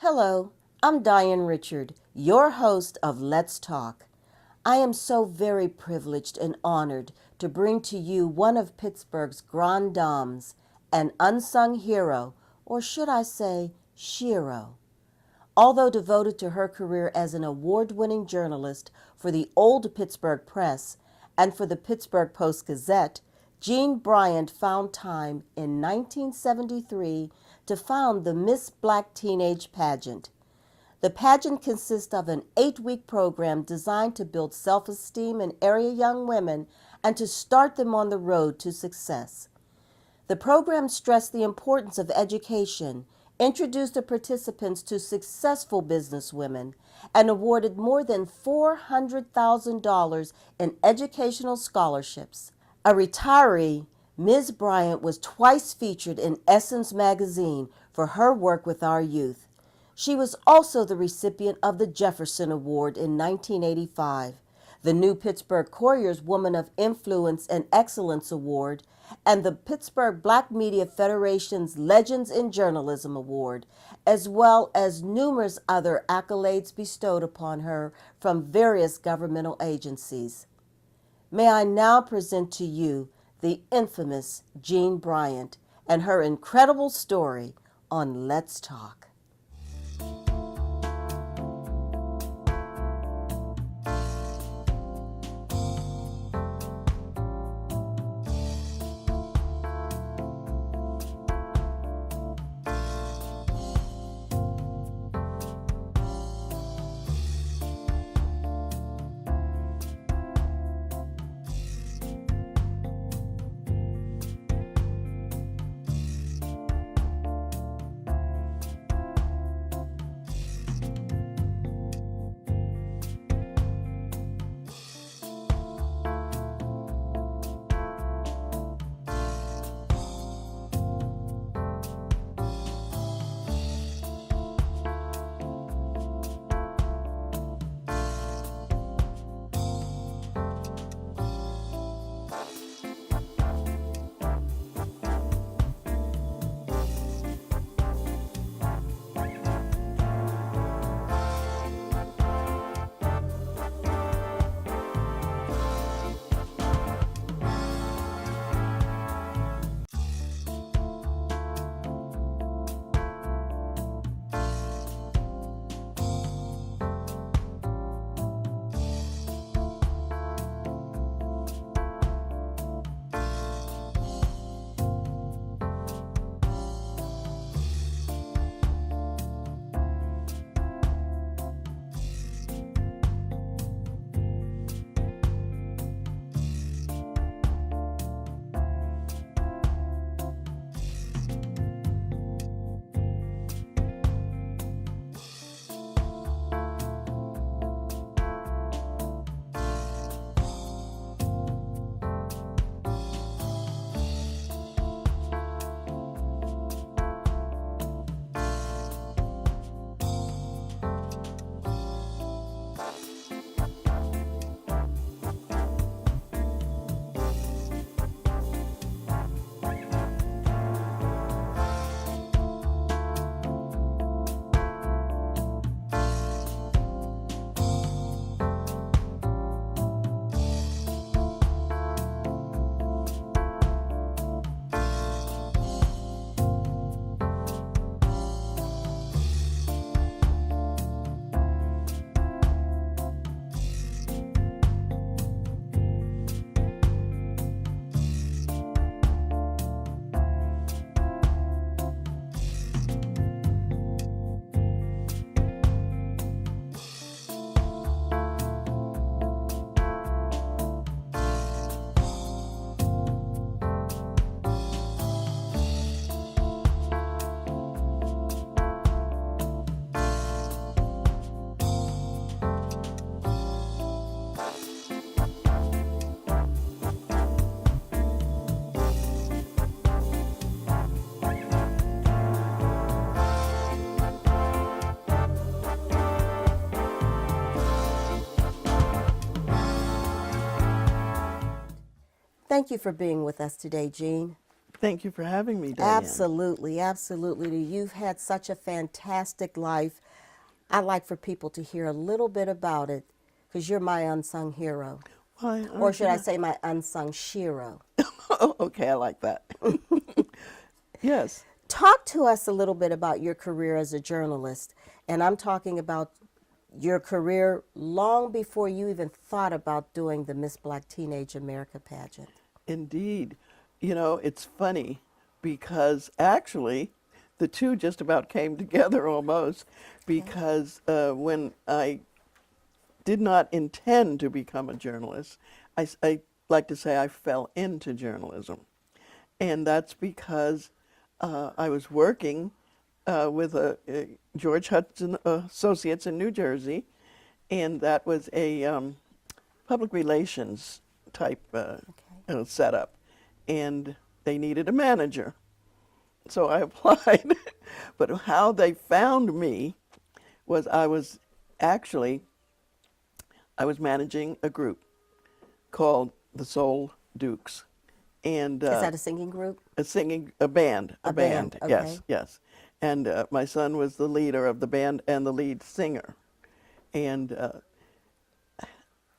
Hello, I'm Diane Richard, your host of Let's Talk. I am so very privileged and honored to bring to you one of Pittsburgh's grand dames, an unsung hero, or should I say, shero. Although devoted to her career as an award-winning journalist for the Old Pittsburgh Press and for the Pittsburgh Post-Gazette, Jean Bryant found time in 1973 to found the Miss Black Teenage Pageant. The pageant consists of an 8-week program designed to build self-esteem in area young women and to start them on the road to success. The program stressed the importance of education, introduced the participants to successful businesswomen, and awarded more than $400,000 in educational scholarships. A retiree, Ms. Bryant was twice featured in Essence magazine for her work with our youth. She was also the recipient of the Jefferson Award in 1985, the New Pittsburgh Courier's Woman of Influence and Excellence Award, and the Pittsburgh Black Media Federation's Legends in Journalism Award, as well as numerous other accolades bestowed upon her from various governmental agencies. May I now present to you the infamous Jean Bryant and her incredible story on Let's Talk. Thank you for being with us today, Jean. Thank you for having me, Diane. Absolutely, absolutely. You've had such a fantastic life. I'd like for people to hear a little bit about it because you're my unsung hero. Why, Or should I say my unsung shiro? Okay, I like that. Yes. Talk to us a little bit about your career as a journalist. And I'm talking about your career long before you even thought about doing the Miss Black Teenage America pageant. Indeed. You know, it's funny because actually the two just about came together almost because when I did not intend to become a journalist, I like to say I fell into journalism. And that's because I was working with George Hudson Associates in New Jersey, and that was a public relations type setup, and they needed a manager. So I applied, but how they found me was I was managing a group called the Soul Dukes, and Is that a singing group? a band, A band, okay. Yes, yes. And my son was the leader of the band and the lead singer, and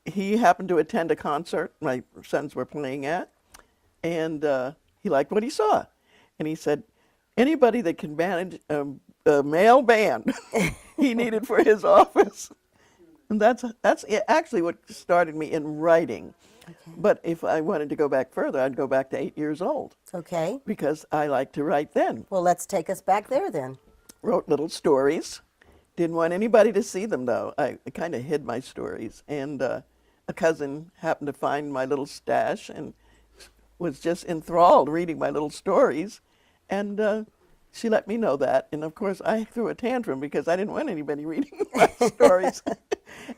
he happened to attend a concert my sons were playing at, and he liked what he saw, and he said, anybody that can manage a male band, he needed for his office. And that's actually what started me in writing. Okay. But if I wanted to go back further, I'd go back to 8 years old. Okay. Because I liked to write then. Well, let's take us back there then. Wrote little stories. Didn't want anybody to see them, though. I kind of hid my stories. And a cousin happened to find my little stash and was just enthralled reading my little stories. And she let me know that. And, of course, I threw a tantrum because I didn't want anybody reading my stories.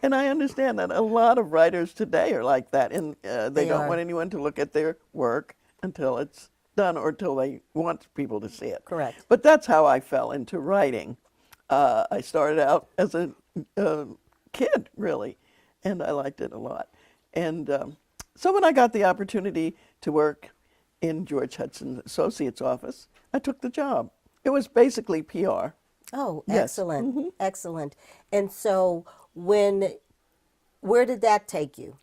And I understand that a lot of writers today are like that. And they don't want anyone to look at their work until it's done or until they want people to see it. Correct. But that's how I fell into writing. I started out as a kid, really, and I liked it a lot. And so when I got the opportunity to work in George Hudson Associates' office, I took the job. It was basically PR. Oh, Yes. excellent, excellent. And so where did that take you?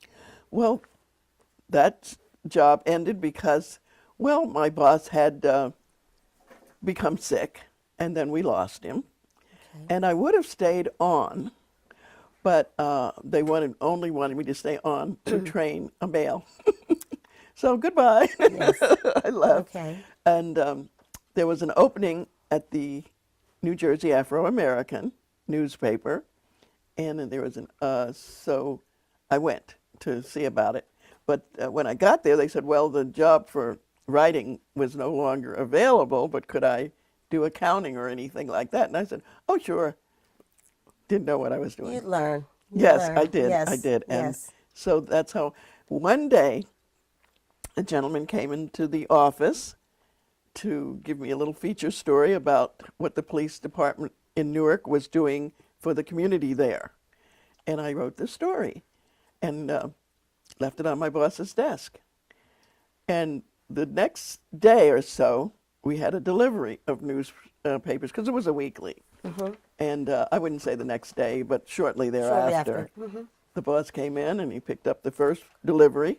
Well, that job ended because, well, my boss had become sick, and then we lost him. Okay. And I would have stayed on, but they only wanted me to stay on to train a male. So goodbye. Yes. I left. Okay. And there was an opening at the New Jersey Afro-American newspaper, and there was so I went to see about it. But when I got there, they said, well, the job for writing was no longer available, but could I do accounting or anything like that? And I said, oh, sure. Didn't know what I was doing. You'd learn. Yes, I did. Yes. I did. And yes. So that's how one day a gentleman came into the office to give me a little feature story about what the police department in Newark was doing for the community there. And I wrote the story and left it on my boss's desk. And the next day or so, we had a delivery of newspapers, because it was a weekly. Mm-hmm. And I wouldn't say the next day, but shortly thereafter. Mm-hmm. The boss came in and he picked up the first delivery,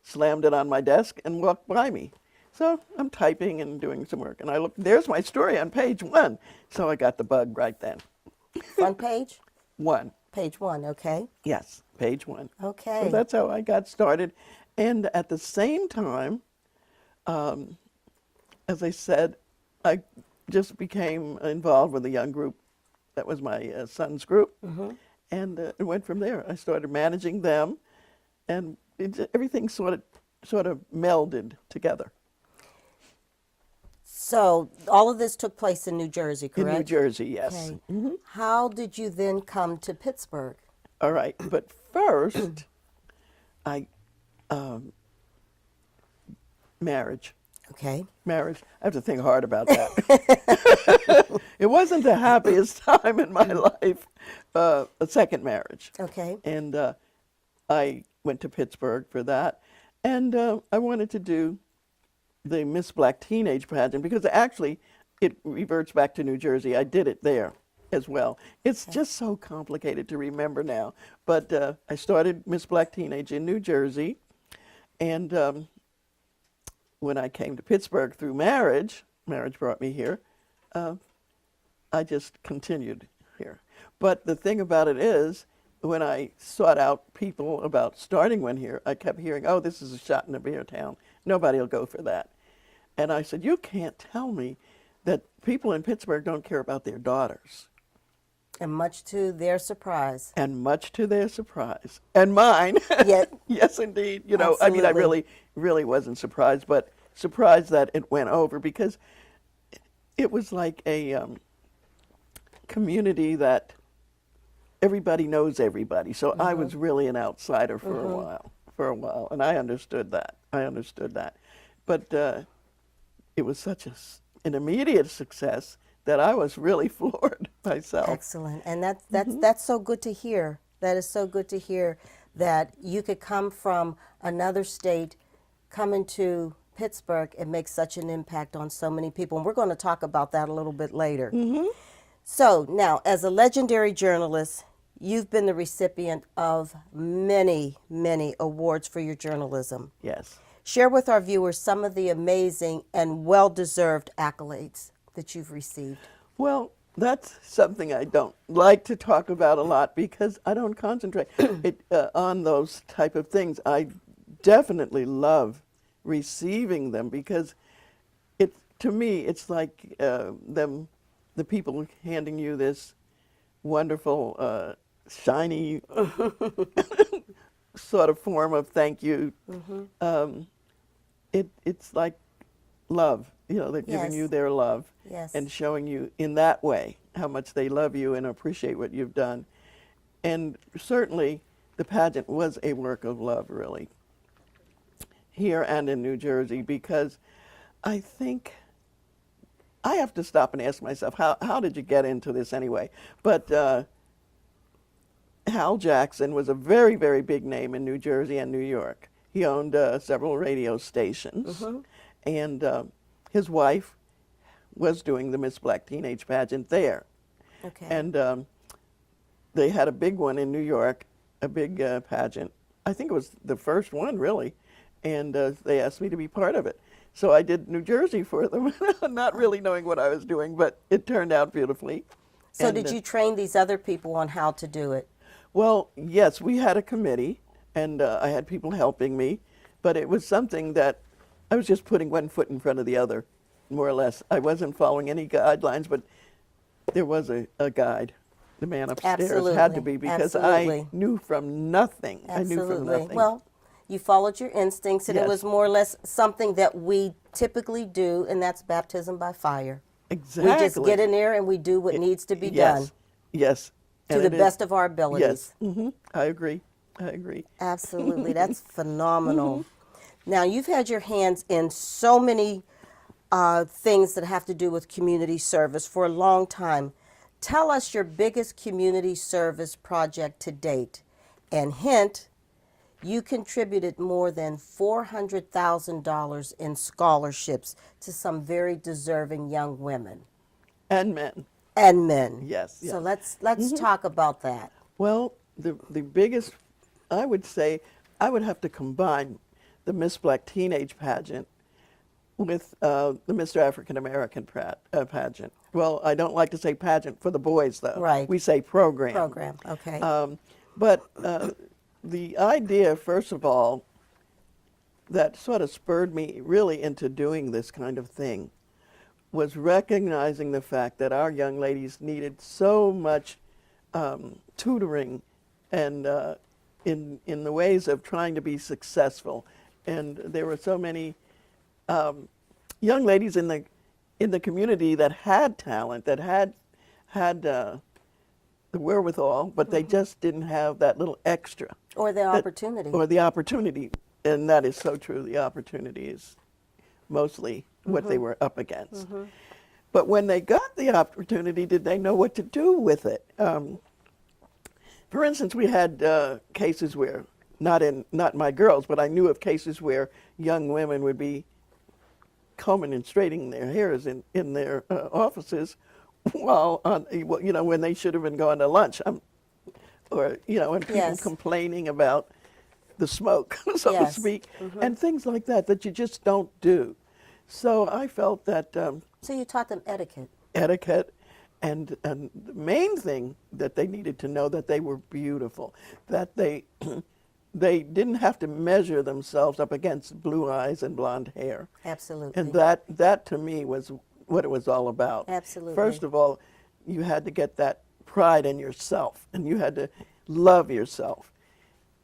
slammed it on my desk, and walked by me. So I'm typing and doing some work, and I look, there's my story on page 1. So I got the bug right then. Front page? 1. Page 1, okay. Yes, page 1. Okay. So that's how I got started. And at the same time, as I said, I just became involved with a young group. That was my son's group. Mm-hmm. And it went from there. I started managing them, and everything sort of melded together. So all of this took place in New Jersey, correct? In New Jersey, yes. Okay. Mm-hmm. How did you then come to Pittsburgh? All right, but first, marriage. Okay. Marriage. I have to think hard about that. It wasn't the happiest time in my life. A second marriage. Okay. And I went to Pittsburgh for that. And I wanted to do the Miss Black Teenage pageant, because actually it reverts back to New Jersey. I did it there as well. It's just so complicated to remember now. But I started Miss Black Teenage in New Jersey, and when I came to Pittsburgh through marriage brought me here, I just continued here. But the thing about it is, when I sought out people about starting one here, I kept hearing, oh, this is a shot in a beer town. Nobody will go for that. And I said, you can't tell me that people in Pittsburgh don't care about their daughters. And much to their surprise. And much to their surprise. And mine. Yeah. Yes, indeed. You know, I mean, I really wasn't surprised, but surprised that it went over, because it was like a community that everybody knows everybody. So I was really an outsider for a while, and I understood that. But it was such an immediate success that I was really floored myself. Excellent. And that's so good to hear. That is so good to hear, that you could come from another state, come into Pittsburgh, and make such an impact on so many people. And we're going to talk about that a little bit later. So now, as a legendary journalist, you've been the recipient of many, many awards for your journalism. Yes. Share with our viewers some of the amazing and well-deserved accolades that you've received. Well, that's something I don't like to talk about a lot, because I don't concentrate on those type of things. I definitely love receiving them, because to me, it's like the people handing you this wonderful, shiny sort of form of thank you. It's like love. You know, they're giving you their love and showing you in that way how much they love you and appreciate what you've done. And certainly the pageant was a work of love, really, here and in New Jersey, because I think I have to stop and ask myself, how did you get into this anyway? But Hal Jackson was a very, very big name in New Jersey and New York. He owned several radio stations, and his wife was doing the Miss Black Teenage pageant there. Okay. And they had a big one in New York, a big pageant. I think it was the first one, really, and they asked me to be part of it. So I did New Jersey for them, not really knowing what I was doing, but it turned out beautifully. So did you train these other people on how to do it? Well, yes, we had a committee, and I had people helping me, but it was something that I was just putting one foot in front of the other, more or less. I wasn't following any guidelines, but there was a guide. The man upstairs had to be, because I knew from nothing. I knew from nothing. Well, you followed your instincts, and it was more or less something that we typically do, and that's baptism by fire. Exactly. We just get in there and we do what needs to be done. Yes. To the best of our abilities. Yes. I agree. Absolutely. That's phenomenal. Now, you've had your hands in so many things that have to do with community service for a long time. Tell us your biggest community service project to date. And hint, you contributed more than $400,000 in scholarships to some very deserving young women. And men. And men. Yes. So let's talk about that. Well, the biggest, I would say, I would have to combine the Miss Black Teenage pageant with the Mr. African American pageant. Well, I don't like to say pageant for the boys, though. Right. We say program. Program, okay. But the idea, first of all, that sort of spurred me really into doing this kind of thing was recognizing the fact that our young ladies needed so much tutoring and in the ways of trying to be successful. And there were so many young ladies in the community that had talent, that had the wherewithal, but they just didn't have that little extra. Or the opportunity. Or the opportunity. And that is so true. The opportunity is mostly what they were up against. But when they got the opportunity, did they know what to do with it? For instance, we had cases where, not my girls, but I knew of cases where young women would be combing and straightening their hairs in their offices while on, you know, when they should have been going to lunch. Or, you know, and people Yes. complaining about the smoke, so to Yes. speak, and things like that that you just don't do. So I felt that So you taught them etiquette. etiquette and the main thing that they needed to know that they were beautiful, that they they didn't have to measure themselves up against blue eyes and blonde hair. Absolutely. And that to me was what it was all about. Absolutely. First of all, you had to get that pride in yourself, and you had to love yourself.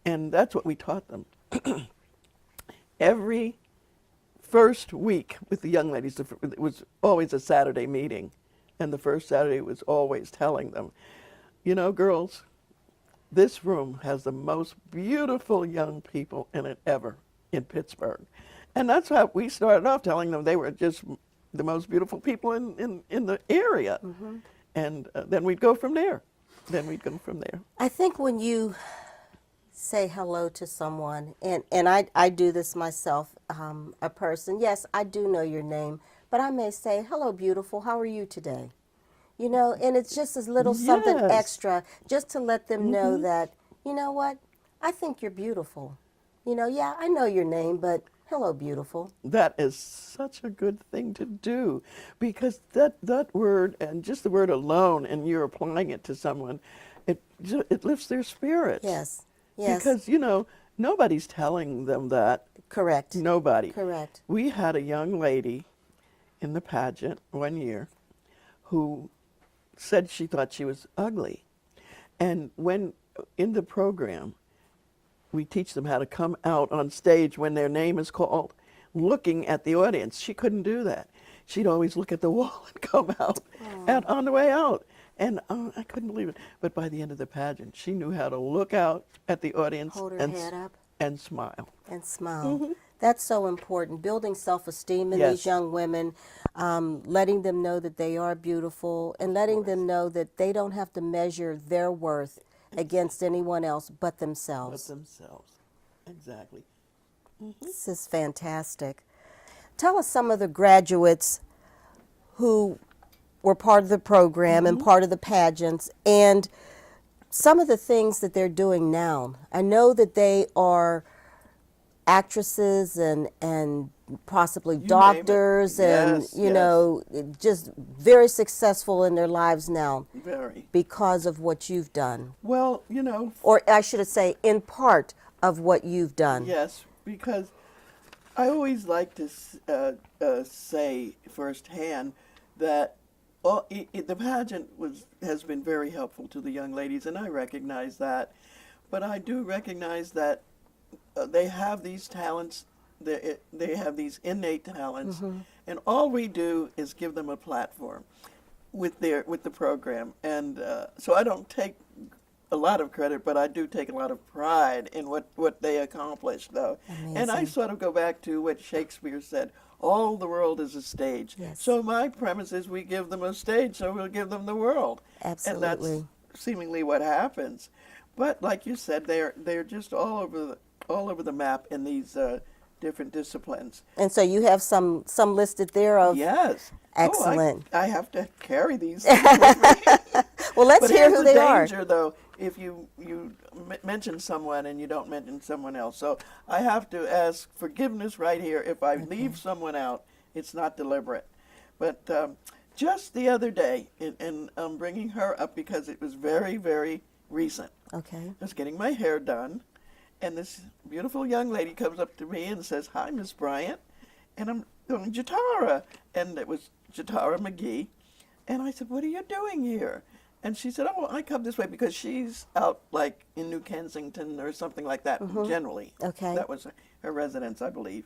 And that's what we taught them. Every first week with the young ladies, it was always a Saturday meeting. And the first Saturday was always telling them, you know, girls, this room has the most beautiful young people in it ever in Pittsburgh. And that's how we started off, telling them they were just the most beautiful people in the area. And then we'd go from there. I think when you say hello to someone, and I do this myself, a person, yes, I do know your name, but I may say, hello, beautiful, how are you today? You know, and it's just a little something Yes. extra just to let them know that, you know what, I think you're beautiful. You know, yeah, I know your name, but hello, beautiful. That is such a good thing to do, because that word, and just the word alone, and you're applying it to someone, it lifts their spirits. Yes, yes. Because, you know, nobody's telling them that. Correct. Nobody. Correct. We had a young lady in the pageant one year who said she thought she was ugly. And when in the program, we teach them how to come out on stage when their name is called, looking at the audience. She couldn't do that. She'd always look at the wall and come out and on the way out. And I couldn't believe it. But by the end of the pageant, she knew how to look out at the audience Hold her and, head up. and smile. And smile. That's so important. Building self-esteem in these Yes. young women, letting them know that they are beautiful, and letting them know that they don't have to measure their worth against anyone else but themselves. But themselves. Exactly. This is fantastic. Tell us some of the graduates who were part of the program and part of the pageants, and some of the things that they're doing now. I know that they are actresses and possibly name it. doctors and, Yes, you yes. know, just very successful in their lives now Very. because of what you've done. Well, you know, Or I should say, in part of what you've done. yes, because I always like to say firsthand that the pageant has been very helpful to the young ladies, and I recognize that. But I do recognize that they have these talents, they have these innate talents, and all we do is give them a platform with the program. And so I don't take a lot of credit, but I do take a lot of pride in what they accomplished, though. And I Amazing. sort of go back to what Shakespeare said, all the world is a stage. Yes. So my premise is we give them a stage, so we'll give them the world. Absolutely. And that's seemingly what happens. But like you said, they're just all over the map in these different disciplines. And so you have some listed there of. Yes. Excellent. Oh, I have to carry these things with me. Well, let's But hear here's who the they are. danger, though, if you mention someone and you don't mention someone else. So I have to ask forgiveness right here. If I leave someone out, it's not deliberate. But just the other day, and I'm bringing her up because it was very, very recent. Okay. I was getting my hair done, and this beautiful young lady comes up to me and says, "Hi, Miss Bryant," and I'm going, "Jatara," and it was Jatara McGee. And I said, "What are you doing here?" And she said, "Oh, I come this way," because she's out like in New Kensington or something like that generally. Okay. That was her residence, I believe.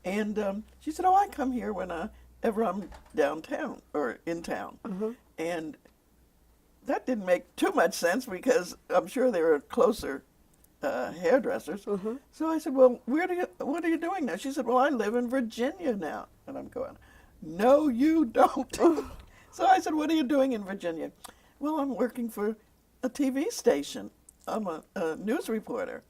And she said, "Oh, I come here whenever I'm downtown or in town." And that didn't make too much sense because I'm sure there are closer hairdressers. So I said, "Well, what are you doing now?" She said, "Well, I live in Virginia now." And I'm going, "No, you don't." So I said, "What are you doing in Virginia?" "Well, I'm working for a TV station. I'm a news reporter."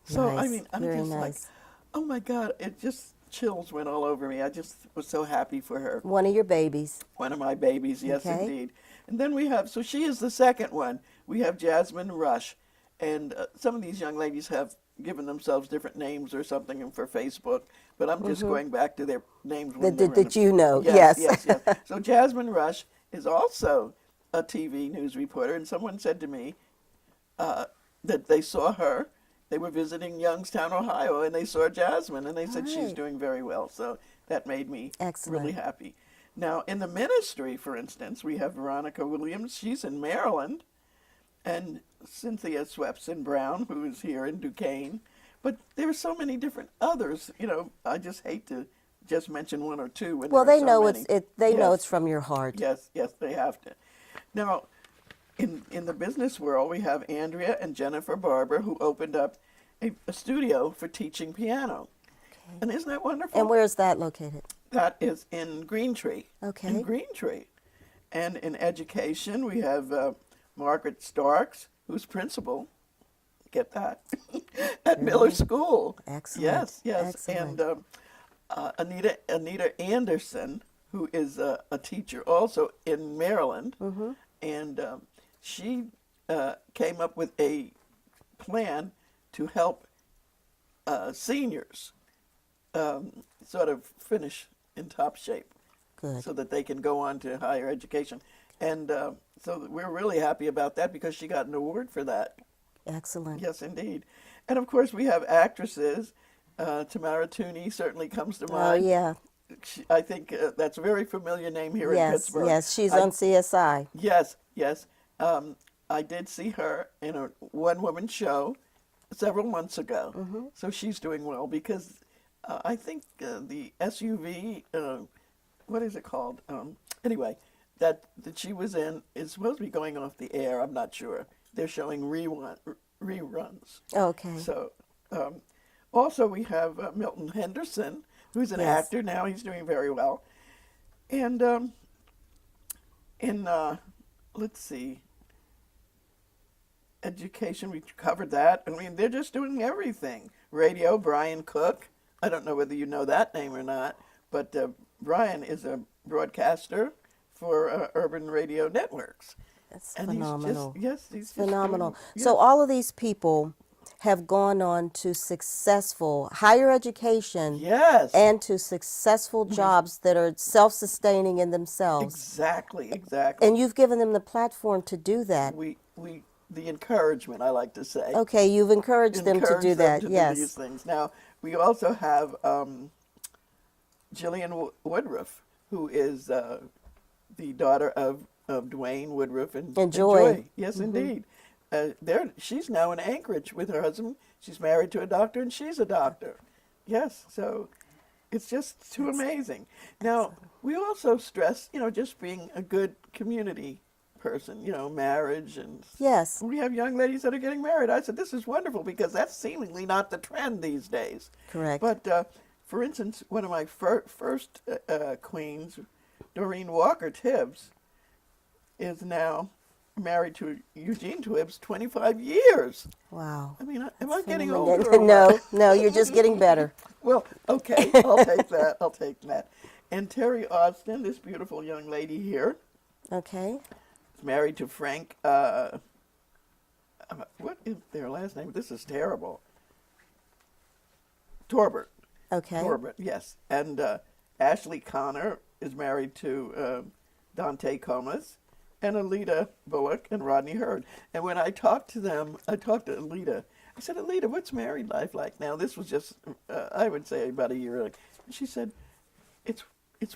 So I Nice. mean, I'm Very just like, nice. oh my God! It just chills went all over me. I just was so happy for her. One of your babies. One of my babies, yes, Okay. indeed. And then we have, so she is the second one. We have Jasmine Rush. And some of these young ladies have given themselves different names or something for Facebook, but I'm just going back to their names. When they were in That you know, yes. yes. Yes, yes. So Jasmine Rush is also a TV news reporter, and someone said to me that they saw her. They were visiting Youngstown, Ohio, and they saw Jasmine, and they said she's right. doing very well. So that made me Excellent. really happy. Now, in the ministry, for instance, we have Veronica Williams. She's in Maryland, and Cynthia Swepson Brown, who is here in Duquesne. But there are so many different others. You know, I just hate to just mention one or two. When Well, there are they so know many. they know Yes. it's from your heart. Yes, yes, they have to. Now, in the business world, we have Andrea and Jennifer Barber, who opened up a studio for teaching piano. Okay. And isn't that wonderful? And where is that located? That is in Green Tree. Okay. In Green Tree. And in education, we have Margaret Starks, who's principal. Get that? At Miller School. Excellent. Yes, yes. Excellent. And Anita Anderson, who is a teacher also in Maryland. Mm-hmm. And she came up with a plan to help seniors sort of finish in top shape. Good. So that they can go on to higher education. And so we're really happy about that because she got an award for that. Excellent. Yes, indeed. And of course, we have actresses. Tamara Tooney certainly comes to mind. Oh, yeah. I think that's a very familiar name here in Yes, Pittsburgh. yes. She's on CSI. Yes, yes. I did see her in a one-woman show several months ago. Mm-hmm. So she's doing well because I think the SUV, what is it called? Anyway, that she was in is supposed to be going off the air. I'm not sure. They're showing reruns. Okay. So also we have Milton Henderson, who's an Yes. actor now. He's doing very well. And let's see, education, we covered that. I mean, they're just doing everything. Radio, Brian Cook. I don't know whether you know that name or not, but Brian is a broadcaster for Urban Radio Networks. That's And phenomenal. he's just Phenomenal. doing- So yes. all of these people have gone on to successful higher education Yes. and to successful jobs that are self-sustaining in themselves. Exactly, exactly. And you've given them the platform to do that. The encouragement, I like to say. Okay, you've encouraged them to Encourage do them that. to Yes. do these things. Now, we also have Jillian Woodruff, who is the daughter of Dwayne Woodruff and Joy. Yes, indeed. She's now in Anchorage with her husband. She's married to a doctor, and she's a doctor. Yes, so it's just too amazing. Now, we also stress, just being a good community person, marriage, and Yes. we have young ladies that are getting married. I said, this is wonderful because that's seemingly not the trend these days. Correct. But for instance, one of my first queens, Doreen Walker Tibbs, is now married to Eugene Tibbs 25 years. Wow. I mean, am I getting Phenomenal. older? or what? No, you're just getting better. Well, okay, I'll take that. I'll take that. And Terry Austin, this beautiful young lady here, Okay. is married to Frank. What is their last name? This is terrible. Torbert. Okay. Torbert, yes. And Ashley Connor is married to Dante Comas, and Alita Bullock and Rodney Hurd. And when I talked to them, I talked to Alita. I said, Alita, what's married life like now? This was just, I would say, about a year ago. And she said, it's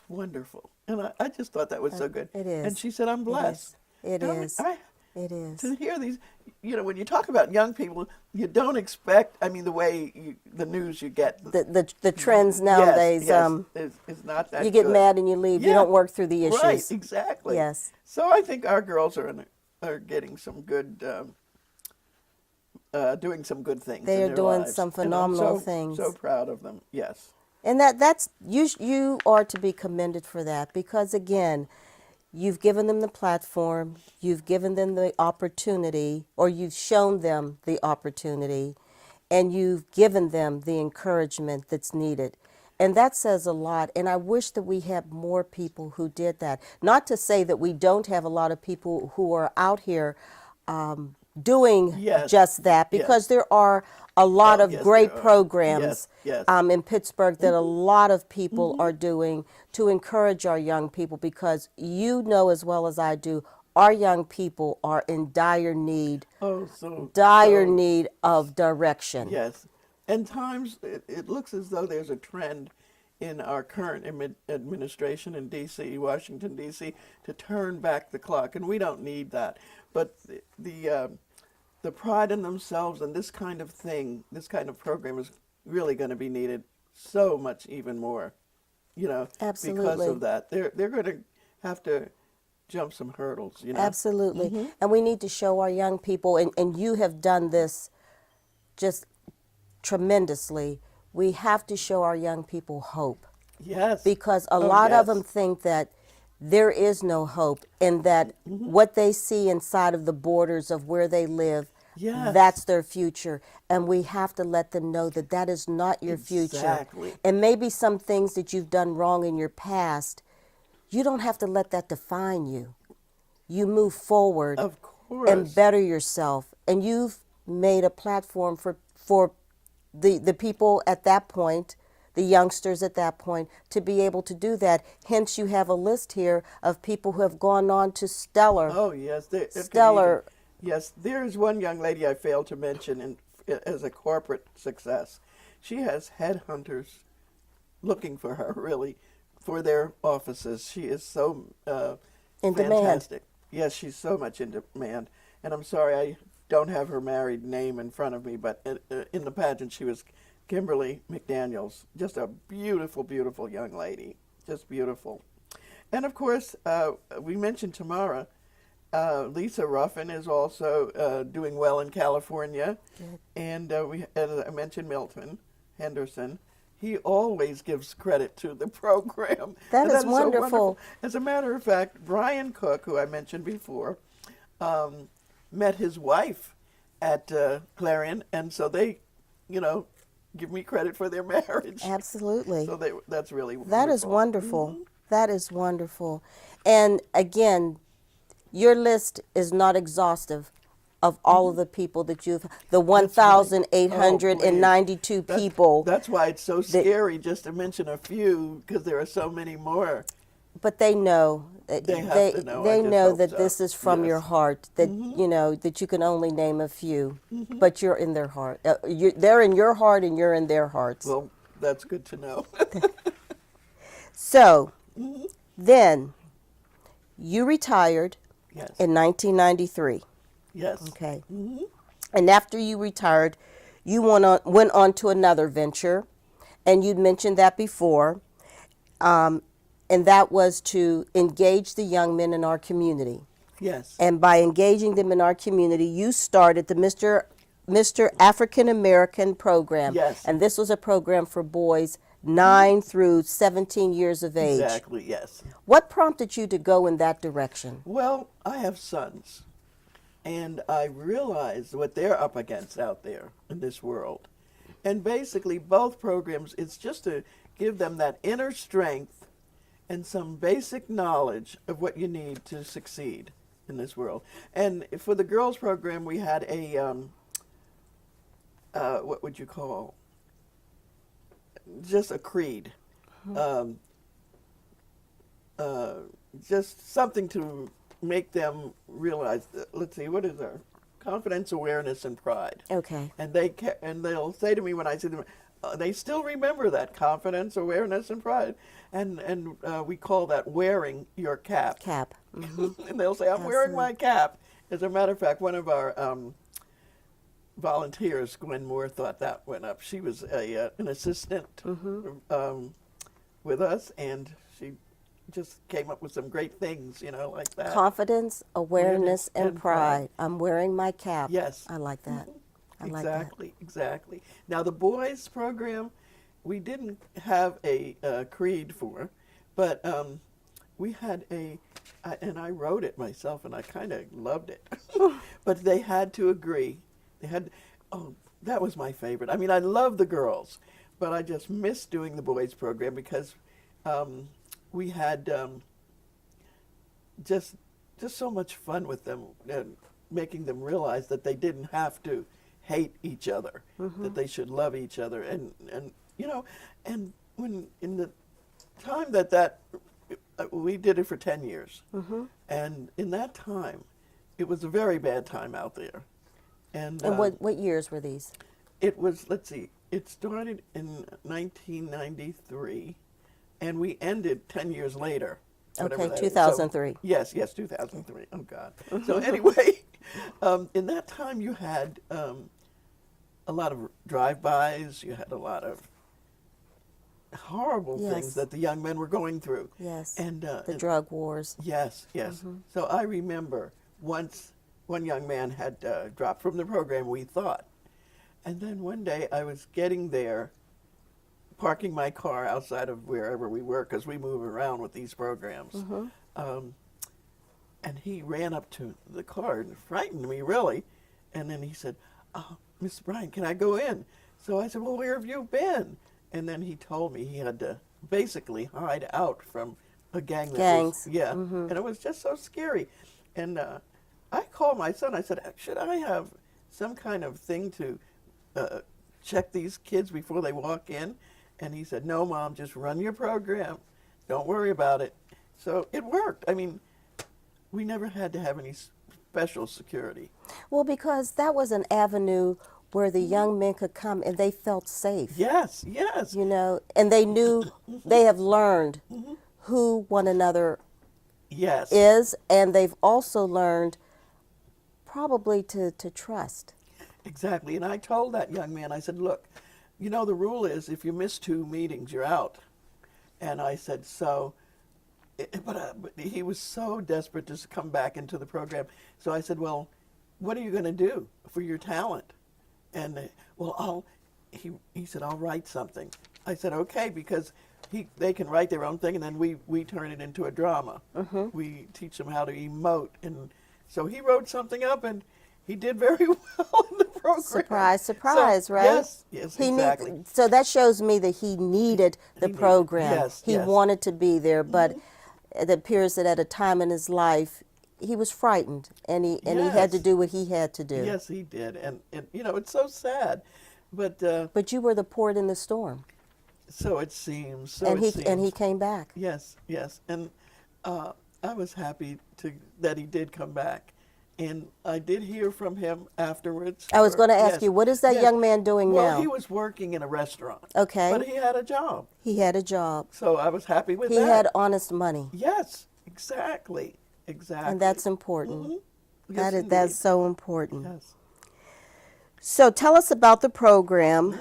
wonderful. And I just thought that was so good. It is. And she said, I'm blessed. It And I mean, is. It is. to hear these, when you talk about young people, you don't expect, the way the news you get. The trends nowadays, is not that you get good. mad and you leave. You Yeah. don't work through the issues. Right, exactly. Yes. So I think our girls are getting some good, doing some good things. They in are their doing lives. some And I'm phenomenal so- things. So proud of them. Yes. And that's you are to be commended for that, because again, you've given them the platform, you've given them the opportunity, or you've shown them the opportunity, and you've given them the encouragement that's needed. And that says a lot. And I wish that we had more people who did that. Not to say that we don't have a lot of people who are out here doing Yes. just that, because Yes. there are a lot Oh, of yes, great there are. programs Yes, yes. in Pittsburgh that a lot of people are doing to encourage our young people, because you know as well as I do, our young people are in Oh, so, dire so, need of direction. yes. And times it looks as though there's a trend in our current administration in D.C., Washington, D.C., to turn back the clock, and we don't need that. But the pride in themselves and this kind of thing, this kind of program is really going to be needed so much even more, because Absolutely. of that. They're going to have to jump some hurdles. Absolutely. And we need to show our young people, and you have done this just tremendously. We have to show our young people hope, Yes. because a Oh, lot of yes. them think that there is no hope, and that what they see inside of the borders of where they live, Yes. that's their future. And we have to let them know that that is not your future. Exactly. And maybe some things that you've done wrong in your past, you don't have to let that define you. You move forward Of course. and better yourself. And you've made a platform for the people at that point, the youngsters at that point, to be able to do that. Hence, you have a list here of people who have gone on to stellar. Oh, yes. Stellar. Yes, there's one young lady I failed to mention as a corporate success. She has headhunters looking for her, really, for their offices. She is so In demand. fantastic. Yes, she's so much in demand. And I'm sorry I don't have her married name in front of me, but in the pageant she was Kimberly McDaniels. Just a beautiful, beautiful young lady. Just beautiful. And of course, we mentioned Tamara. Lisa Ruffin is also doing well in California. Good. And as I mentioned, Milton Henderson. He always gives credit to the program. That And is so wonderful. As a matter of fact, Brian Cook, who I mentioned before, met his wife at Clarion, and so they, give me credit for their marriage. Absolutely. So that's really wonderful. That is wonderful. That is wonderful. And again, your list is not exhaustive of all of the people that the That's right. 1,892 That's- people. That's why it's so scary just to mention a few, because there are so many more. But they know. They have to know. I They just know hope that so. this is from your Yes. heart. That that you can only name a few, but you're in their heart. They're in your heart, and you're in their hearts. Well, that's good to know. So, then, you retired Yes. in 1993. Yes. Okay. And after you retired, you went on to another venture, and you'd mentioned that before, and that was to engage the young men in our community. Yes. And by engaging them in our community, you started the Mr. African American program. Yes. And this was a program for boys 9 through 17 years of age. Exactly, yes. What prompted you to go in that direction? Well, I have sons, and I realize what they're up against out there in this world. And basically, both programs, it's just to give them that inner strength and some basic knowledge of what you need to succeed in this world. And for the girls program, we had a, what would you call, just a creed. Just something to make them realize that, let's see, what is our confidence, awareness, and pride. Okay. And they'll say to me when I see them, they still remember that confidence, awareness, and pride, and we call that wearing your cap. Cap. And they'll say, "I'm wearing my cap." As a matter of fact, one of our volunteers, Gwen Moore, thought that went up. She was an assistant with us, and she just came up with some great things, like that. Confidence, awareness, and pride. I'm wearing my cap. Yes. I like that. I like Exactly, exactly. Now, the boys program, we didn't have a creed for, but we had and I wrote it myself, and I kind of loved it. But they had to agree. That was my favorite. I mean, I love the girls, but I just missed doing the boys program because we had just so much fun with them and making them realize that they didn't have to hate each other, that they should love each other, and you know, and when in the time that we did it for 10 years, and in that time, it was a very bad time out there, and what years were these? it was, let's see, it started in 1993, and we ended 10 years later. Okay, that is. 2003. So, yes, 2003. Oh, God. So anyway, in that time you had a lot of drive-bys, you had a lot of horrible things that the young men were going through. Yes, and the drug wars. Yes. So I remember once one young man had dropped from the program, we thought. And then one day I was getting there, parking my car outside of wherever we were, because we move around with these programs. And he ran up to the car and frightened me, really. And then he said, "Oh, Miss Bryant, can I go in?" So I said, "Well, where have you been?" And then he told me he had to basically hide out from a gang. Gangs. And it was just so scary. And I called my son. I said, "Should I have some kind of thing to check these kids before they walk in?" And he said, "No, Mom, just run your program. Don't worry about it." So it worked. I mean, we never had to have any special security. Well, because that was an avenue where the young men could come and they felt safe. Yes. You know, and they knew, they have learned who one another is, and they've also learned probably to trust. Exactly. And I told that young man, I said, "Look, you know, the rule is if you miss 2 meetings, you're out." And I said, but he was so desperate to come back into the program. So I said, "Well, what are you going to do for your talent?" And, he said, "I'll write something." I said, "Okay," because they can write their own thing, and then we turn it into a drama. We teach them how to emote. And so he wrote something up, and he did very well in the program. Surprise, right? Yes, exactly. So that shows me that he needed the program. He wanted to be there, but it appears that at a time in his life, he was frightened, and he had to do what he had to do. Yes, he did, and you know, it's so sad, but you were the port in the storm. So it seems. And he came back. Yes, and I was happy that he did come back, and I did hear from him afterwards. I was going to ask you, what is that young man doing now? Well, he was working in a restaurant. Okay. But he had a job. He had a job. So I was happy with that. He had honest money. Yes, exactly. And that's important. Yes, that's so important. Yes. So tell us about the program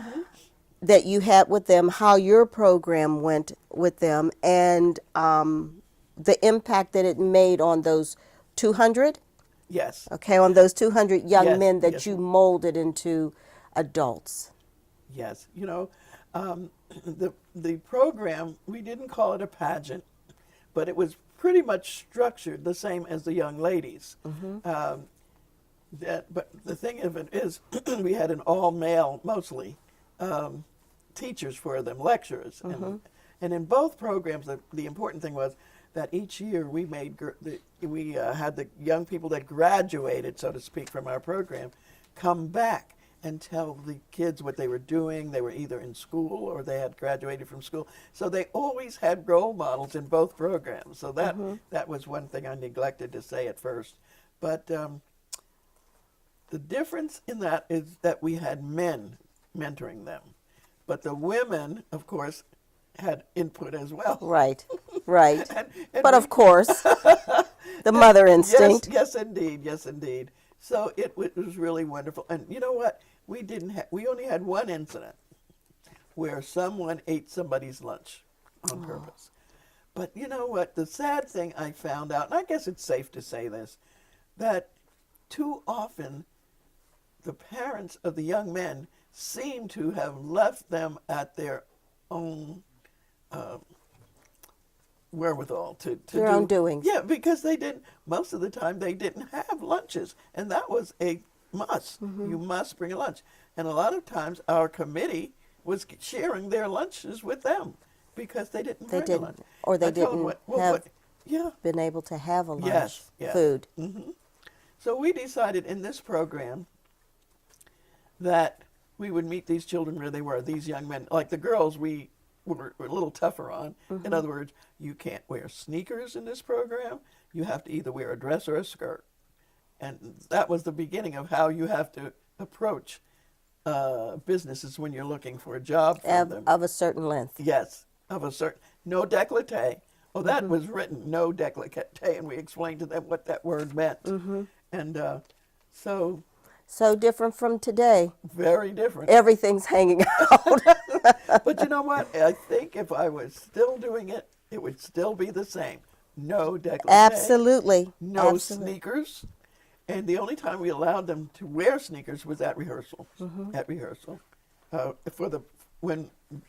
that you had with them, how your program went with them, and the impact that it made on those 200? Yes. Okay, on those 200 young men that yes. you molded into adults. Yes. You know, the program, we didn't call it a pageant, but it was pretty much structured the same as the young ladies. But the thing of it is, we had an all-male, mostly, teachers for them, lecturers. And in both programs, the important thing was that each year we had the young people that graduated, so to speak, from our program come back and tell the kids what they were doing. They were either in school or they had graduated from school. So they always had role models in both programs. So that was one thing I neglected to say at first. But the difference in that is that we had men mentoring them. But the women, of course, had input as well. Right. and but of course, the mother instinct. Yes, indeed. So it was really wonderful. And you know what? We only had one incident where someone ate somebody's lunch on purpose. But you know what? The sad thing I found out, and I guess it's safe to say this, that too often the parents of the young men seem to have left them at their own wherewithal to their own doings. Yeah, because most of the time they didn't have lunches, and that was a must. You must bring a lunch. And a lot of times our committee was sharing their lunches with them because they didn't They bring a lunch. didn't, or they I told them didn't have yeah, been able to have a lunch, yes, yes. food. So we decided in this program that we would meet these children where they were, these young men. Like the girls, we were a little tougher on. In other words, you can't wear sneakers in this program. You have to either wear a dress or a skirt. And that was the beginning of how you have to approach businesses when you're looking for a job for them. Of a certain length. Yes, of a certain, no décolleté. Oh, that was written, no décolleté, and we explained to them what that word meant. And so So different from today. very different. Everything's hanging out. But you know what? I think if I was still doing it, it would still be the same. No décolleté. Absolutely. No Absolutely. sneakers. And the only time we allowed them to wear sneakers was at rehearsal. At rehearsal,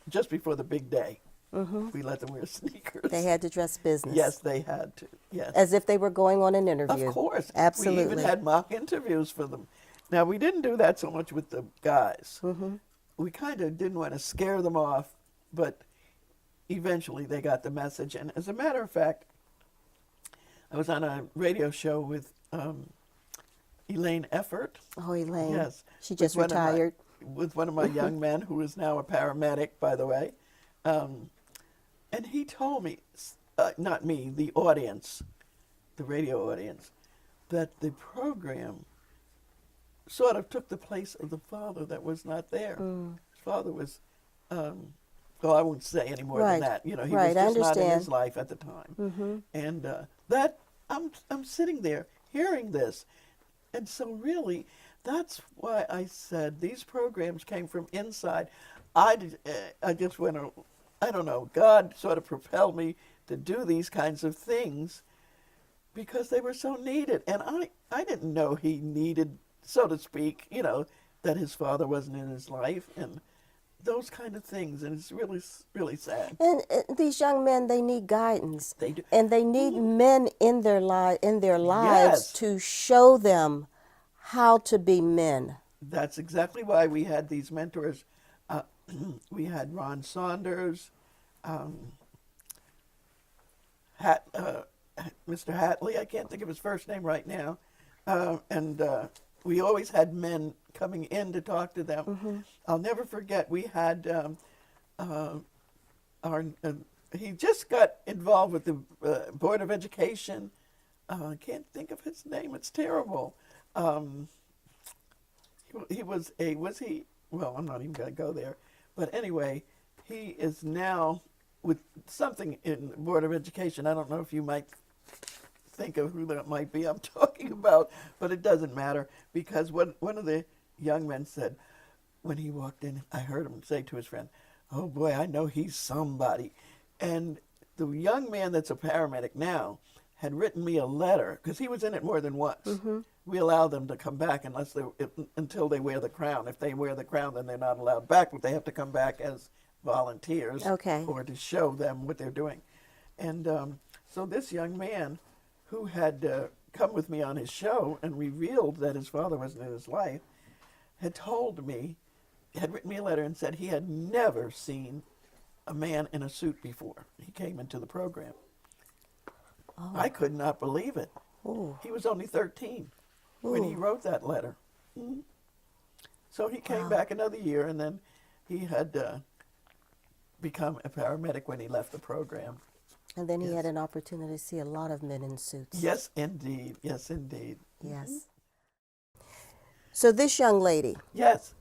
just before the big day, we let them wear sneakers. They had to dress business. Yes, they had to. Yes, As if they were going on an interview. of course. Absolutely. We even had mock interviews for them. Now we didn't do that so much with the guys. We kind of didn't want to scare them off, but eventually they got the message. And as a matter of fact, I was on a radio show with Elaine Effort. Oh, Elaine. Yes. She just with one of my- retired. with one of my young men, who is now a paramedic, by the way. And he told me, not me, the audience, the radio audience, that the program sort of took the place of the father that was not there. His father was, well, I won't say any more Right. than that. You know, he Right, I was just not in understand. his life at the time. And that, I'm sitting there hearing this. And so really, that's why I said these programs came from inside. I just went, I don't know, God sort of propelled me to do these kinds of things because they were so needed. And I didn't know he needed, so to speak, you know, that his father wasn't in his life and those kind of things. And it's really, really sad. And these young men, they need guidance. They do. And they need men in their lives Yes. to show them how to be men. That's exactly why we had these mentors. We had Ron Saunders, Mr. Hatley, I can't think of his first name right now, and we always had men coming in to talk to them. I'll never forget, we had he just got involved with the Board of Education. I can't think of his name, it's terrible. He was he? Well, I'm not even going to go there. But anyway, he is now with something in the Board of Education. I don't know if you might think of who that might be I'm talking about, but it doesn't matter because one of the young men said, when he walked in, I heard him say to his friend, "Oh boy, I know he's somebody." And the young man that's a paramedic now had written me a letter because he was in it more than once. We allow them to come back until they wear the crown. If they wear the crown, then they're not allowed back, but they have to come back as volunteers or to show them what they're doing. And so this young man who had come with me on his show and revealed that his father wasn't in his life had written me a letter and said he had never seen a man in a suit before. He came into the program. Oh. I could not believe it. Ooh. He was only 13 when he wrote that letter. So he came back another year, and then he had become a paramedic when he left the program. And then he had an opportunity to see a lot of men in suits. Yes, indeed. Yes, indeed. Yes. So this young lady. Yes.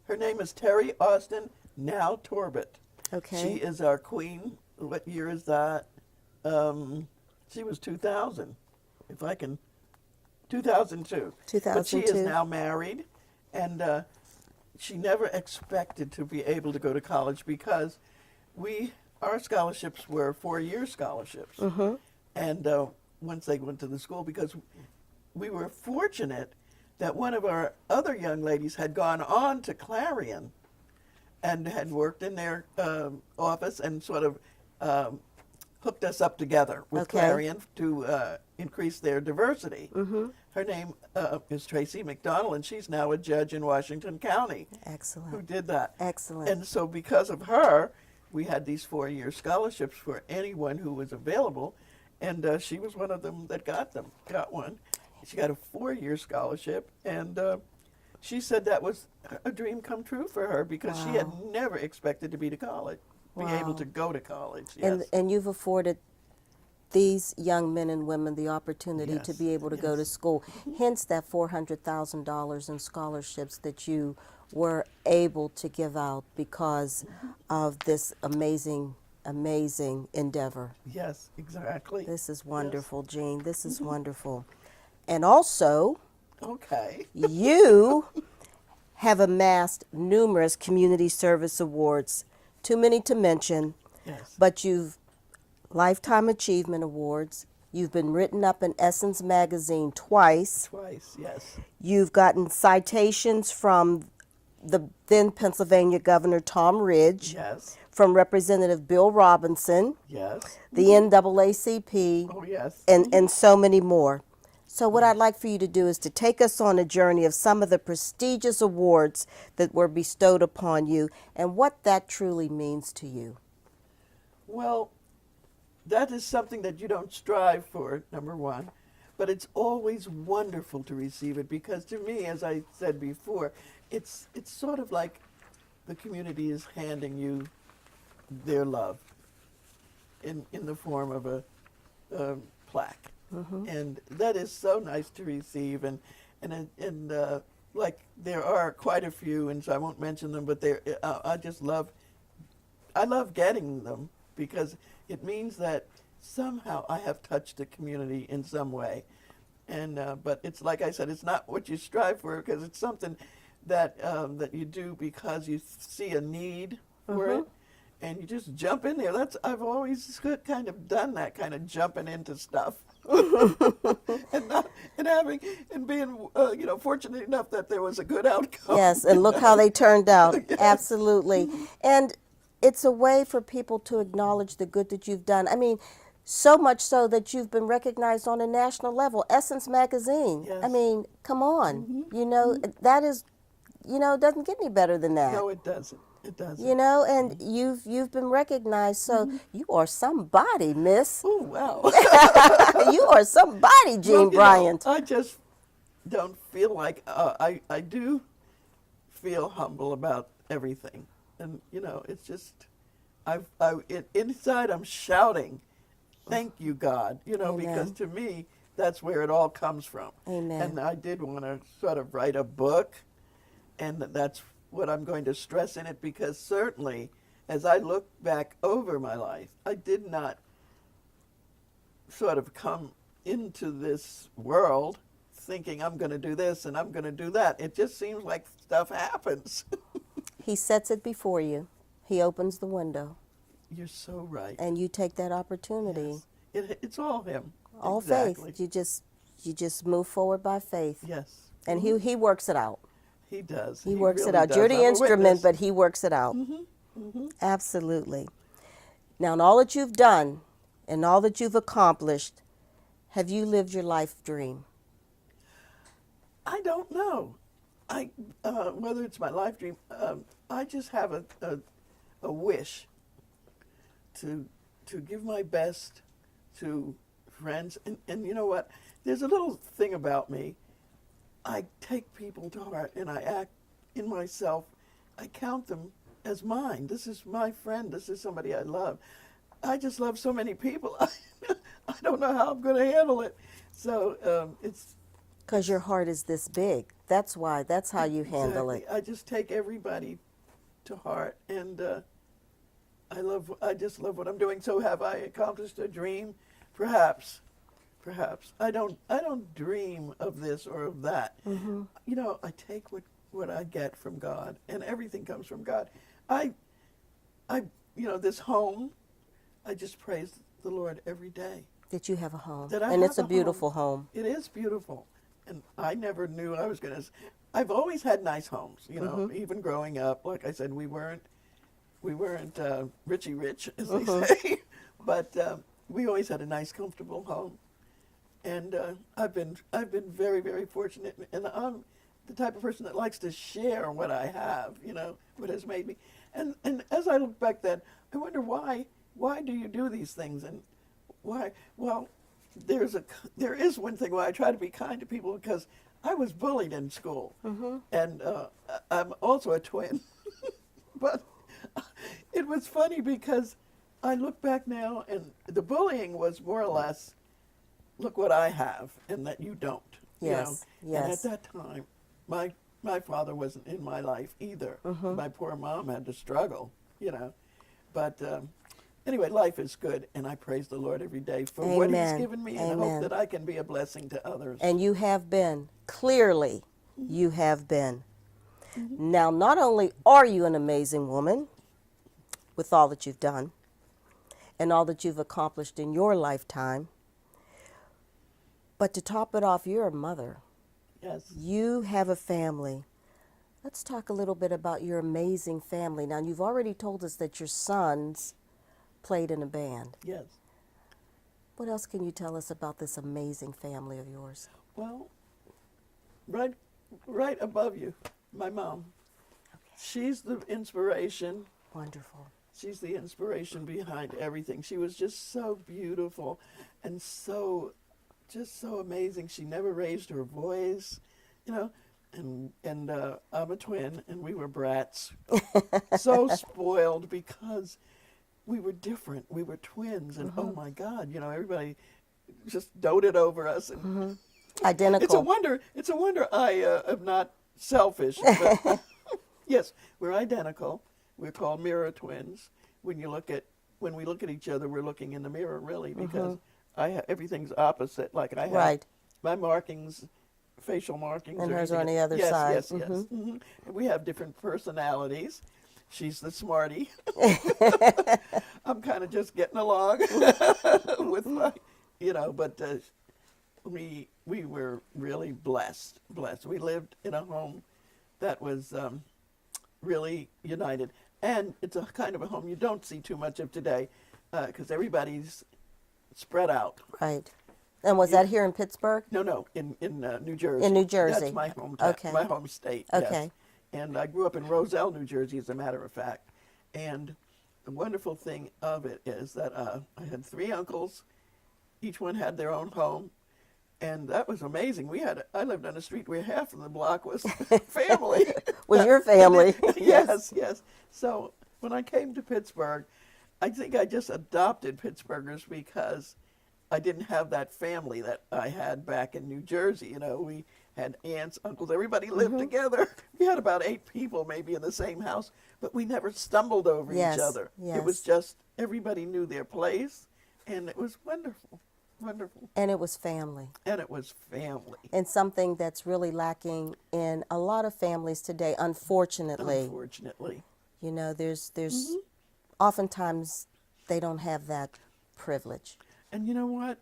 Her name is Terry Austin, now Torbett. Okay. She is our queen. What year is that? She was 2000, if I can, 2002. 2002. But she is now married, and she never expected to be able to go to college because our scholarships were 4-year scholarships. And once they went to the school, because we were fortunate that one of our other young ladies had gone on to Clarion and had worked in their office and sort of hooked us up together with Okay. Clarion to increase their diversity. Her name is Tracy McDonald, and she's now a judge in Washington County who Excellent. did that. Excellent. And so because of her, we had these 4-year scholarships for anyone who was available, and she was one of them that got one. She got a 4-year scholarship, and she said that was a dream come true for her because she had never expected to be able Wow. to go to college. Yes. And you've afforded these young men and women the opportunity to Yes, be able to go to yes. school. Hence that $400,000 in scholarships that you were able to give out because of this amazing endeavor. Yes, exactly. This is wonderful, Jean. This is wonderful. And also, Okay. you have amassed numerous community service awards, too many to mention, Yes. but you've Lifetime Achievement Awards. You've been written up in Essence magazine twice. Twice, yes. You've gotten citations from the then Pennsylvania Governor Tom Ridge, Yes. from Representative Bill Robinson, Yes. the NAACP, Oh, yes. and so many more. So what I'd like for you to do is to take us on a journey of some of the prestigious awards that were bestowed upon you and what that truly means to you. Well, that is something that you don't strive for, number one, but it's always wonderful to receive it because to me, as I said before, it's sort of like the community is handing you their love in the form of a plaque. And that is so nice to receive, and like there are quite a few, and so I won't mention them, but I love getting them because it means that somehow I have touched the community in some way, and but it's like I said, it's not what you strive for because it's something that that you do because you see a need for it. And you just jump in there. I've always kind of done that kind of jumping into stuff, and being fortunate enough that there was a good outcome. Yes, and look how they turned out. Yes. Absolutely. And it's a way for people to acknowledge the good that you've done. I mean, so much so that you've been recognized on a national level. Essence magazine. Yes. I mean, come on. That is, it doesn't get any better than that. No, it doesn't. It doesn't. And you've been recognized, so you are somebody, miss. Oh wow. You are somebody, Jean Bryant. I just don't feel like I do feel humble about everything, and it's just inside I'm shouting, "Thank you, God!" Amen. Because to me that's where it all comes from. Amen. And I did want to sort of write a book, and that's what I'm going to stress in it because certainly as I look back over my life, I did not sort of come into this world thinking I'm going to do this and I'm going to do that. It just seems like stuff happens. He sets it before you. He opens the window. You're so right. And you take that opportunity. Yes. It's all him. All exactly. faith. You just move forward by faith. Yes. And he works it out. He does. He works really it out. does. You're the I'm a instrument, witness. but he works it out. Absolutely. Now, in all that you've done and all that you've accomplished, have you lived your life dream? I don't know. Whether it's my life dream, I just have a wish to give my best to friends. And you know what? There's a little thing about me. I take people to heart and I act in myself. I count them as mine. This is my friend. This is somebody I love. I just love so many people. I don't know how I'm going to handle it. So it's... Because your heart is this big. That's why. That's how you handle it. I just take everybody to heart, and I just love what I'm doing. So have I accomplished a dream? Perhaps. I don't dream of this or of that. I take what I get from God, and everything comes from God. This home, I just praise the Lord every day. That you have a home. That I And have it's a beautiful home. It is beautiful. And I never knew I was going to... I've always had nice homes, even growing up. Like I said, we weren't Richie rich, as they say. But we always had a nice, comfortable home, and I've been very, very fortunate, and I'm the type of person that likes to share what I have, you know, what has made me. And as I look back then, I wonder why do you do these things, and why? Well, there is one thing why I try to be kind to people, because I was bullied in school, and I'm also a twin. But it was funny because I look back now, and the bullying was more or less, look what I have and that you don't. Yes, You know? yes. And at that time, my father wasn't in my life either. My poor mom had to struggle, you know. But anyway, life is good, and I praise the Lord every day for what He's Amen. given me, and I Amen. hope that I can be a blessing to others. And you have been. Clearly, you have been. Now, not only are you an amazing woman with all that you've done and all that you've accomplished in your lifetime, but to top it off, you're a mother. Yes. You have a family. Let's talk a little bit about your amazing family. Now, you've already told us that your sons played in a band. Yes. What else can you tell us about this amazing family of yours? Well, right above you, my mom. She's the inspiration. Wonderful. She's the inspiration behind everything. She was just so beautiful and just so amazing. She never raised her voice, you know. And I'm a twin, and we were brats. So spoiled because we were different. We were twins, and oh my God, you know, everybody just doted over us. And Identical. It's a wonder I am not selfish. But yes, we're identical. We're called mirror twins. When we look at each other, we're looking in the mirror, really, because everything's opposite. Like I have my markings, facial markings, and or hers are on anything. the other Yes, side. yes, yes. And we have different personalities. She's the smarty. I'm kind of just getting along with my, you know. But we were really blessed. We lived in a home that was really united, and it's a kind of a home you don't see too much of today, because everybody's spread out. Right. And was that here in Pittsburgh? No, in New Jersey. In New Jersey. That's my hometown, Okay. my home state. Okay. Yes. And I grew up in Roselle, New Jersey, as a matter of fact. And the wonderful thing of it is that I had 3 uncles. Each one had their own home. And that was amazing. I lived on a street where half of the block was family. Was your family? Yes, yes. So when I came to Pittsburgh, I think I just adopted Pittsburghers because I didn't have that family that I had back in New Jersey. You know, we had aunts, uncles, everybody lived together. We had about 8 people maybe in the same house, but we never stumbled over each other. Yes. It was just everybody knew their place, and it was wonderful, wonderful. And it was family. And it was family. And something that's really lacking in a lot of families today, unfortunately. Unfortunately. You know, there's oftentimes they don't have that privilege. And you know what?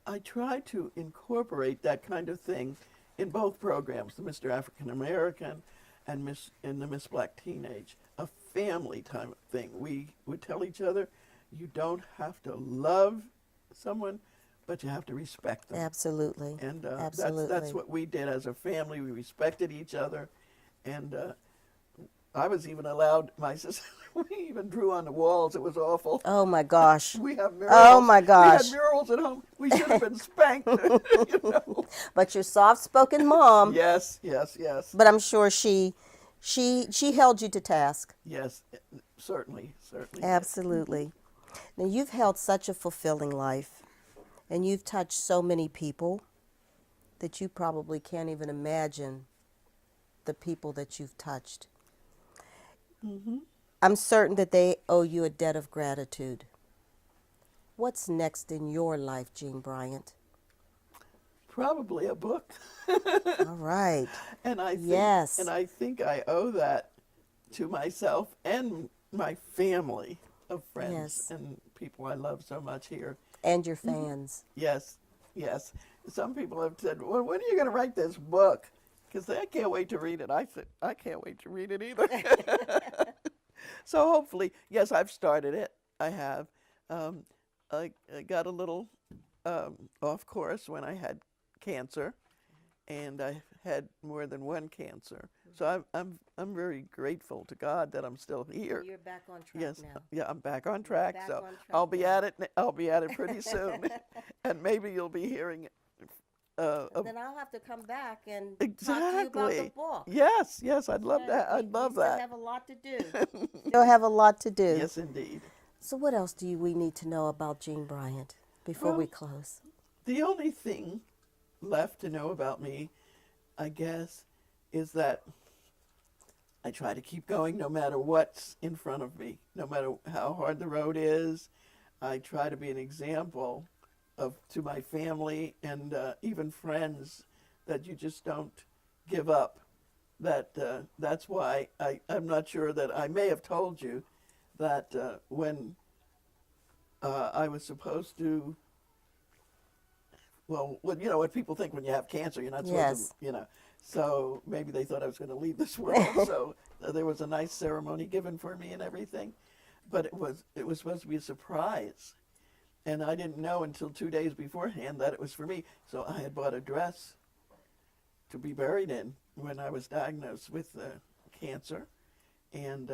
I try to incorporate that kind of thing in both programs, the Mr. African American and the Miss Black Teenage, a family time thing. We would tell each other, you don't have to love someone, but you have to respect them. Absolutely. And Absolutely. that's what we did as a family. We respected each other, and I was even allowed, my sister, we even drew on the walls. It was awful. Oh my gosh. We have murals. Oh my gosh. We had murals at home. We should have been spanked. You know. But your soft-spoken mom. Yes, yes, yes. But I'm sure she held you to task. Yes, certainly, certainly. Absolutely. Now you've held such a fulfilling life, and you've touched so many people that you probably can't even imagine the people that you've touched. I'm certain that they owe you a debt of gratitude. What's next in your life, Jean Bryant? Probably a book. All right. And I think, Yes. and I think I owe that to myself and my family of friends Yes. and people I love so much here. And your fans. Yes, yes. Some people have said, well, when are you going to write this book? Because I can't wait to read it. I said, I can't wait to read it either. So hopefully, yes, I've started it. I have. I got a little off course when I had cancer, and I had more than one cancer. So I'm very grateful to God that I'm still here. You're back on track Yes, now. yeah, I'm back on track. back So on track I'll be now. at it. I'll be at it pretty soon, and maybe you'll be hearing. And then I'll have to come back and talk to you about the Exactly. book. Yes, yes, I'd love Yeah, that. I'd love we still that. have a lot to do. Still have a lot to do. Yes, indeed. So what else do we need to know about Jean Bryant before we Well, close? the only thing left to know about me, I guess, is that I try to keep going no matter what's in front of me, no matter how hard the road is. I try to be an example to my family and even friends that you just don't give up. That's why I'm not sure that I may have told you that when I was supposed to, well, you know what people think when you have cancer, you're not supposed Yes. to, you know. So maybe they thought I was going to leave this world. So there was a nice ceremony given for me and everything, but it was supposed to be a surprise, and I didn't know until 2 days beforehand that it was for me. So I had bought a dress to be buried in when I was diagnosed with cancer, and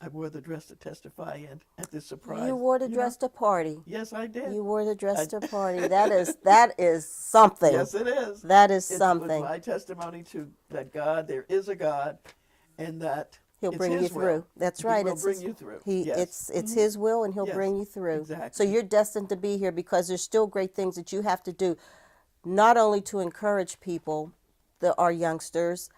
I wore the dress to testify in at this surprise. You wore the know? dress to party. Yes, I did. You wore the dress to party. That is something. Yes, it is. That is It something. was my testimony to that God, there is a God, and that He'll it's bring you His through. will. That's right. He will It's bring his, you through. He, Yes. it's His will, and He'll Yes, bring you through. exactly. So you're destined to be here because there's still great things that you have to do, not only to encourage people, our youngsters,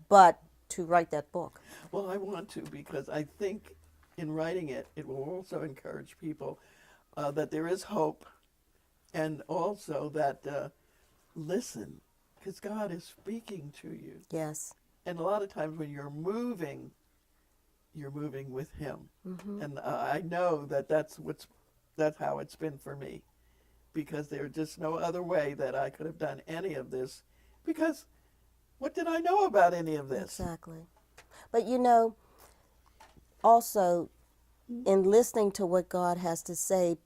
but to write that book. Well, I want to because I think in writing it, it will also encourage people that there is hope, and also that listen, because God is speaking to you. Yes. And a lot of times when you're moving with Him. Mm-hmm. And I know that that's how it's been for me, because there's just no other way that I could have done any of this, because what did I know about any of this? Exactly. But you know, also in listening to what God has to say,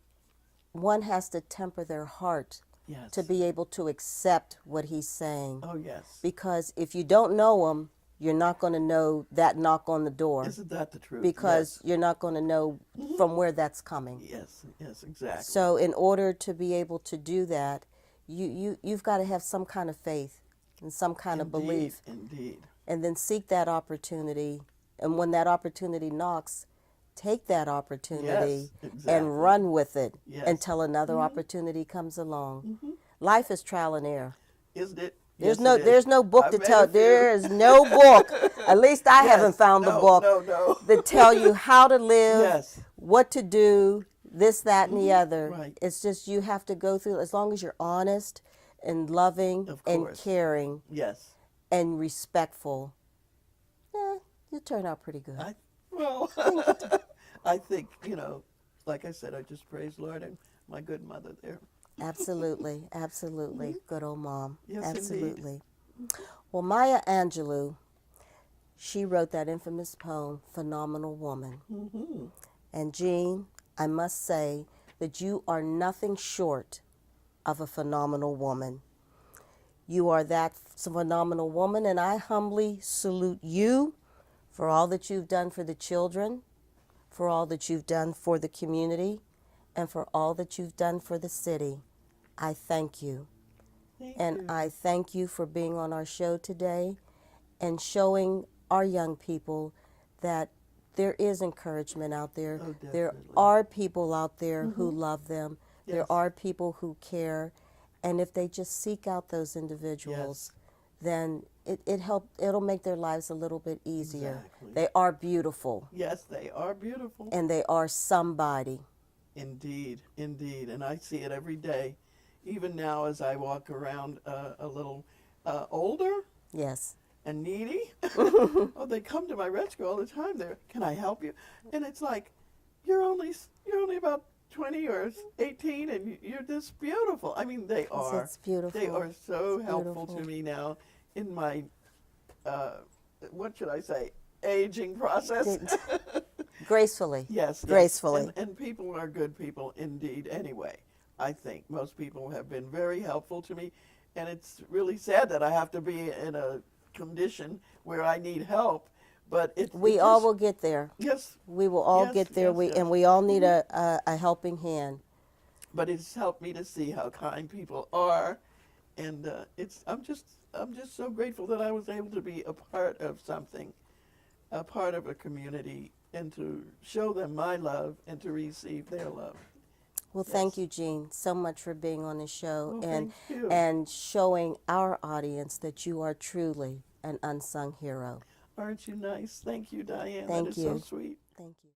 one has to temper their heart Yes. to be able to accept what He's saying. Oh, yes. Because if you don't know Him, you're not going to know that knock on the door. Isn't that the truth? Because you're not going to know from where that's coming. Yes, yes, exactly. So in order to be able to do that, you've got to have some kind of faith and some kind of belief. Indeed. And then seek that opportunity. And when that opportunity knocks, take that opportunity Yes, exactly. and run with it Yes. until another opportunity comes along. Life is trial and error. Isn't it? There's Yes, no it is. there's no book I've to made tell. a few. There is no book. At least I Yes. haven't found the No, book no. that tell you how to live, Yes. what to do, this, that, and the other. Right. It's just you have to go through. As long as you're honest and loving Of and course. caring Yes. and respectful, you turn out pretty good. I think, like I said, I just praise Lord and my good mother there. Absolutely, absolutely. Good old mom. Yes, indeed. Absolutely. Well, Maya Angelou, she wrote that infamous poem, Phenomenal Woman. Mm-hmm. And Jean, I must say that you are nothing short of a phenomenal woman. You are that phenomenal woman, and I humbly salute you for all that you've done for the children, for all that you've done for the community, and for all that you've done for the city. I thank you. Thank you. I thank you for being on our show today and showing our young people that there is encouragement out there. Oh, There definitely. are people out there who love them. Yes. There are people who care. And if they just seek out those individuals, then it'll make their lives a little bit easier. Exactly. They are beautiful, Yes, they are beautiful. and they are somebody. Indeed, indeed. And I see it every day. Even now as I walk around a little older Yes. and needy. Oh, they come to my rescue all the time. Can I help you? And it's like, you're only about 20 or 18 and you're this beautiful. I mean, they are. It's beautiful. They are so It's helpful to beautiful. me now in my, what should I say, aging process. Gracefully. Yes, yes. Gracefully. And people are good people indeed anyway. I think most people have been very helpful to me, and it's really sad that I have to be in a condition where I need help, but We it all just, will get there. yes, We will all yes, get there. yes, yes. And we all need a helping hand. But it's helped me to see how kind people are, and I'm just so grateful that I was able to be a part of something, a part of a community, and to show them my love and to receive their love. Well, thank Yes. you, Jean, so much for being on the show Well, thank you. and showing our audience that you are truly an unsung hero. Aren't you nice? Thank you, Diane. That Thank is so you. sweet. Thank you.